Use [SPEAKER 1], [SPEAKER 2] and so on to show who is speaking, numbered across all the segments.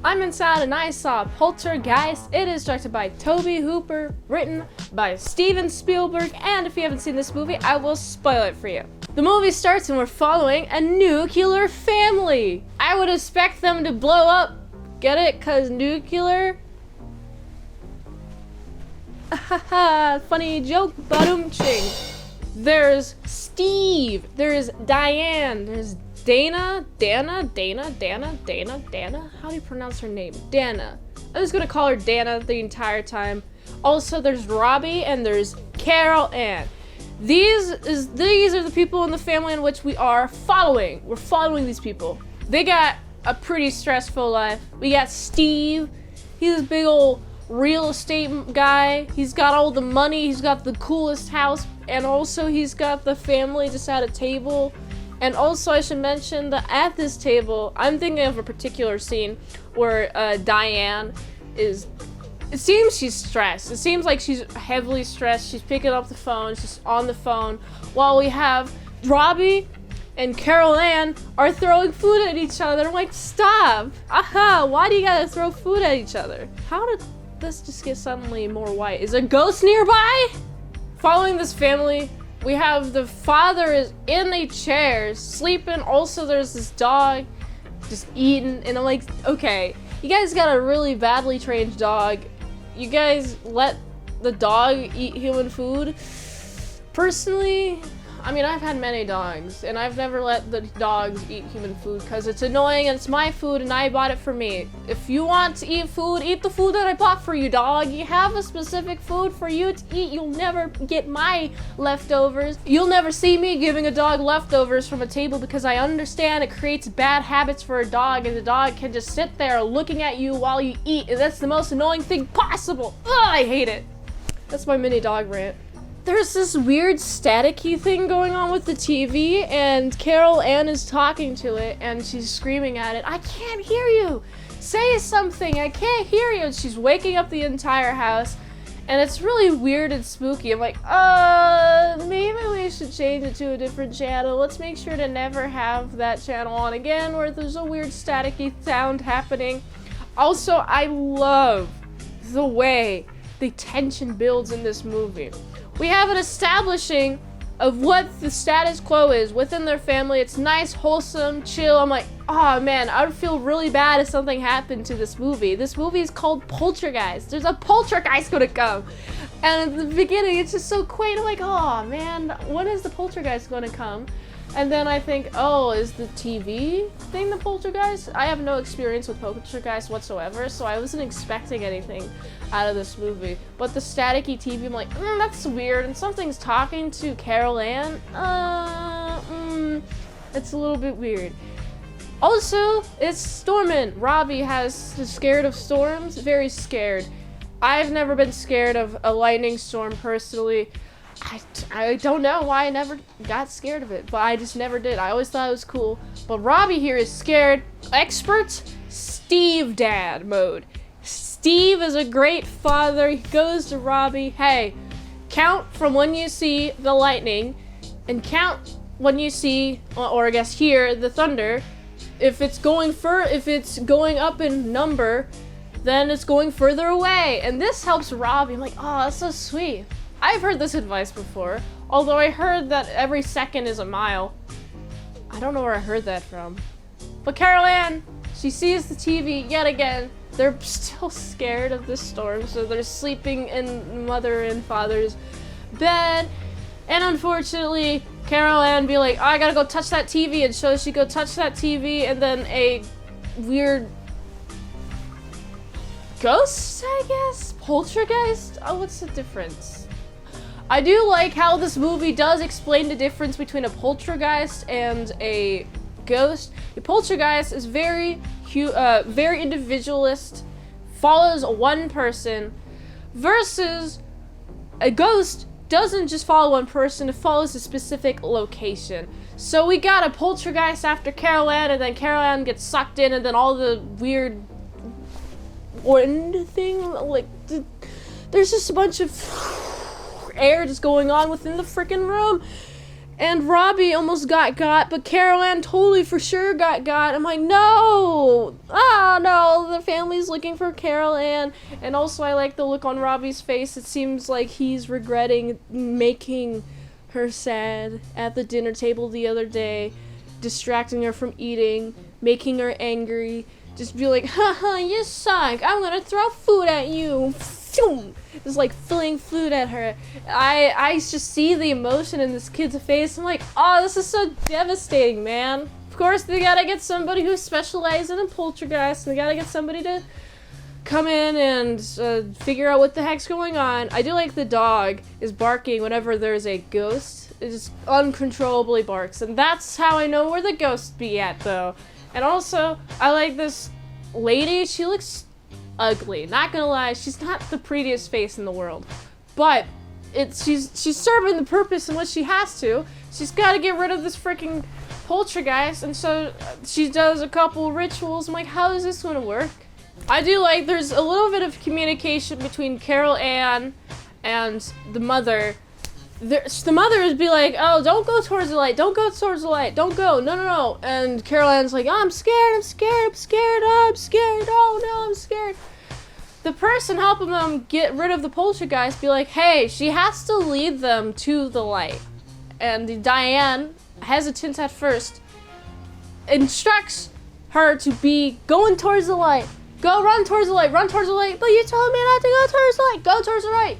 [SPEAKER 1] I'm inside and I saw Poltergeist. It is directed by Tobe Hooper, written by Steven Spielberg, and if you haven't seen this movie, I will spoil it for you. The movie starts and we're following a nuclear family. I would expect them to blow up. Get it? Cause nuclear? Haha, funny joke, ba-dum-ching. There's Steve, there's Diane, there's Dana. How do you pronounce her name? Dana. I'm just gonna call her Dana the entire time. Also, there's Robbie and there's Carol Ann. These are the people in the family in which we are following. We're following these people. They got a pretty stressful life. We got Steve. He's this big old real estate guy. He's got all the money. He's got the coolest house. And also he's got the family just at a table. And also I should mention that at this table, I'm thinking of a particular scene where Diane is, it seems she's stressed. It seems like she's heavily stressed. She's picking up the phone, she's on the phone, while we have Robbie and Carol Ann are throwing food at each other. I'm like, stop! Aha! Why do you gotta throw food at each other? How did this just get suddenly more white? Is there a ghost nearby? Following this family, we have the father is in a chair, sleeping. Also, there's this dog just eating. And I'm like, okay, you guys got a really badly trained dog. You guys let the dog eat human food? Personally, I mean, I've had many dogs, and I've never let the dogs eat human food because it's annoying and it's my food and I bought it for me. If you want to eat food, eat the food that I bought for you, dog. You have a specific food for you to eat. You'll never get my leftovers. You'll never see me giving a dog leftovers from a table because I understand it creates bad habits for a dog and the dog can just sit there looking at you while you eat, and that's the most annoying thing possible. Ugh, I hate it. That's my mini dog rant. There's this weird staticky thing going on with the TV, and Carol Ann is talking to it, and she's screaming at it, I can't hear you! Say something, I can't hear you! And she's waking up the entire house, and it's really weird and spooky. I'm like, maybe we should change it to a different channel. Let's make sure to never have that channel on again where there's a weird staticky sound happening. Also, I love the way the tension builds in this movie. We have an establishing of what the status quo is within their family. It's nice, wholesome, chill. I'm like, oh man, I would feel really bad if something happened to this movie. This movie is called Poltergeist. There's a poltergeist gonna come. And at the beginning, it's just so quaint. I'm like, oh man, when is the poltergeist gonna come? And then I think, oh, is the TV thing the poltergeist? I have no experience with poltergeist whatsoever, so I wasn't expecting anything out of this movie. But the staticky TV, I'm like, that's weird. And something's talking to Carol Ann. It's a little bit weird. Also, it's storming. Robbie is scared of storms, very scared. I've never been scared of a lightning storm personally. I don't know why I never got scared of it, but I just never did. I always thought it was cool. But Robbie here is scared. Expert Steve dad mode. Steve is a great father. He goes to Robbie, hey, count from when you see the lightning and count when you see, or I guess hear the thunder. If it's going up in number, then it's going further away. And this helps Robbie. I'm like, oh, that's so sweet. I've heard this advice before, although I heard that every second is a mile. I don't know where I heard that from. But Carol Ann, she sees the TV yet again. They're still scared of this storm, so they're sleeping in mother and father's bed. And unfortunately, Carol Ann be like, oh, I gotta go touch that TV, and so she go touch that TV, and then a weird ghost, I guess? Poltergeist? Oh, what's the difference? I do like how this movie does explain the difference between a poltergeist and a ghost. The poltergeist is very individualist, follows one person, versus a ghost doesn't just follow one person, it follows a specific location. So we got a poltergeist after Carol Ann, and then Carol Ann gets sucked in, and then all the weird wind thing, like, there's just a bunch of air just going on within the freaking room. And Robbie almost got, but Carol Ann totally for sure got. I'm like, no! Oh no, the family family's looking for Carol Ann, and also I like the look on Robbie's face. It seems like he's regretting making her sad at the dinner table the other day, distracting her from eating, making her angry, just be like, haha, you suck, I'm gonna throw food at you. Just like throwing food at her. I just see the emotion in this kid's face. I'm like, oh, this is so devastating, man. Of course, they gotta get somebody who specializes in Poltergeist, and they gotta get somebody to come in and figure out what the heck's going on. I do like the dog is barking whenever there's a ghost. It just uncontrollably barks, and that's how I know where the ghost be at, though. And also, I like this lady. She looks ugly. Not gonna lie, she's not the prettiest face in the world, but she's serving the purpose in what she has to. She's got to get rid of this freaking poltergeist, and so she does a couple rituals. I'm like, how is this gonna work? I do like there's a little bit of communication between Carol Ann and the mother. The mother would be like, oh, don't go towards the light, don't go towards the light, don't go, no. And Carol Ann's like, oh, I'm scared, oh, I'm scared, oh no, I'm scared. The person helping them get rid of the poltergeist be like, hey, she has to lead them to the light. And Diane, hesitant at first, instructs her to be going towards the light. Go, run towards the light, but you told me not to go towards the light. Go towards the light,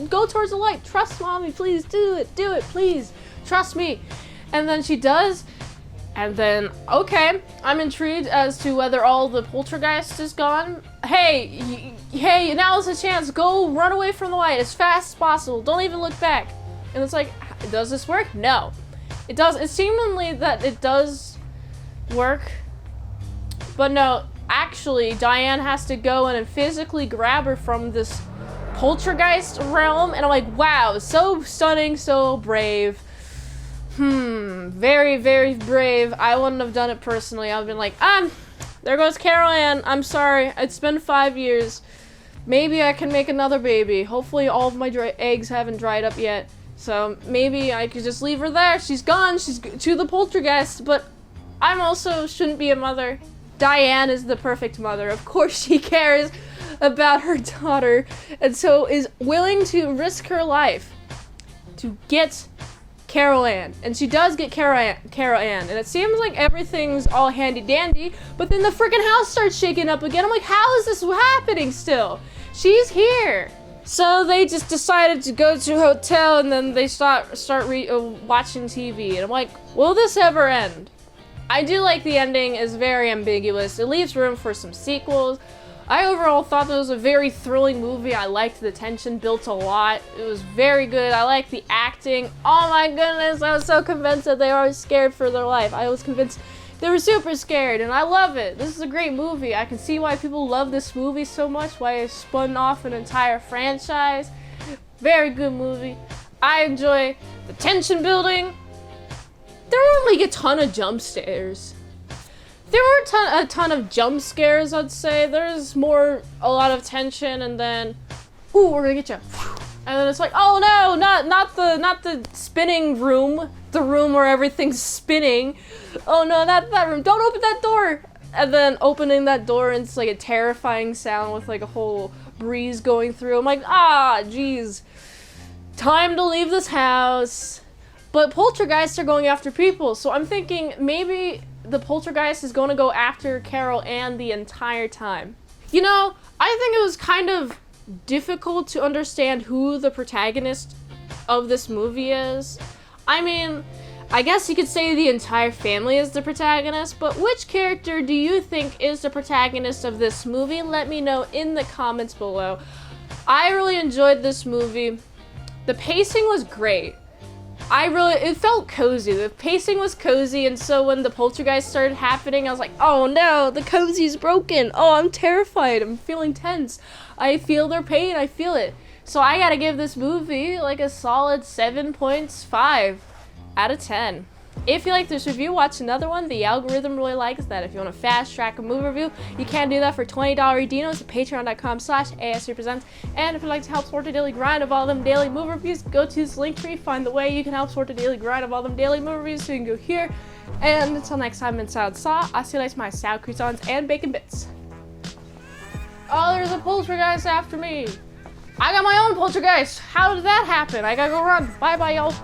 [SPEAKER 1] go towards the light. Trust mommy, please, do it, please. Trust me. And then she does, and then, okay, I'm intrigued as to whether all the poltergeist is gone. Hey, now's the chance. Go run away from the light as fast as possible. Don't even look back. And it's like, does this work? No. It does. It's seemingly that it does work, but no. Actually, Diane has to go in and physically grab her from this poltergeist realm, and I'm like, wow, so stunning, so brave. Very, very brave. I wouldn't have done it personally. I would have been like, there goes Carol Ann. I'm sorry. It's been 5 years. Maybe I can make another baby. Hopefully all of my eggs haven't dried up yet. So maybe I could just leave her there. She's gone. She's to the poltergeist, but I'm also shouldn't be a mother. Diane is the perfect mother. Of course she cares about her daughter, and so is willing to risk her life to get Carol Ann. And she does get Carol Ann, and it seems like everything's all handy dandy, but then the freaking house starts shaking up again. I'm like, how is this happening still? She's here. So they just decided to go to a hotel, and then they start watching TV, and I'm like, will this ever end? I do like the ending is very ambiguous. It leaves room for some sequels. I overall thought that was a very thrilling movie. I liked the tension built a lot. It was very good. I liked the acting. Oh my goodness, I was so convinced that they were scared for their life. I was convinced they were super scared, and I love it. This is a great movie. I can see why people love this movie so much, why it spun off an entire franchise. Very good movie. I enjoy the tension building. There weren't like a ton of jump scares. There were a ton of jump scares, I'd say. There's a lot of tension, and then, ooh, we're gonna get you. And then it's like, oh no, not the spinning room, the room where everything's spinning. Oh no, not that room. Don't open that door. And then opening that door, and it's like a terrifying sound with like a whole breeze going through. I'm like, geez, time to leave this house. But poltergeists are going after people, so I'm thinking maybe the poltergeist is going to go after Carol Ann the entire time. You know, I think it was kind of difficult to understand who the protagonist of this movie is. I mean, I guess you could say the entire family is the protagonist, but which character do you think is the protagonist of this movie? Let me know in the comments below. I really enjoyed this movie. The pacing was great. It felt cozy. The pacing was cozy, and so when the poltergeist started happening, I was like, oh no, the cozy's broken. Oh, I'm terrified. I'm feeling tense. I feel their pain. I feel it. So I gotta give this movie like a solid 7.5 out of 10. If you like this review, watch another one. The algorithm really likes that. If you want to fast track a movie review, you can do that for $20 Redinos at patreon.com/ASEPresents. And if you'd like to help support the daily grind of all them daily movie reviews, go to this link tree, find the way you can help support the daily grind of all them daily movie reviews, so you can go here. And until next time, in Salad Saw, I'll see you later, my salad croutons and bacon bits. Oh, there's a poltergeist after me. I got my own poltergeist. How did that happen? I gotta go run. Bye-bye, y'all.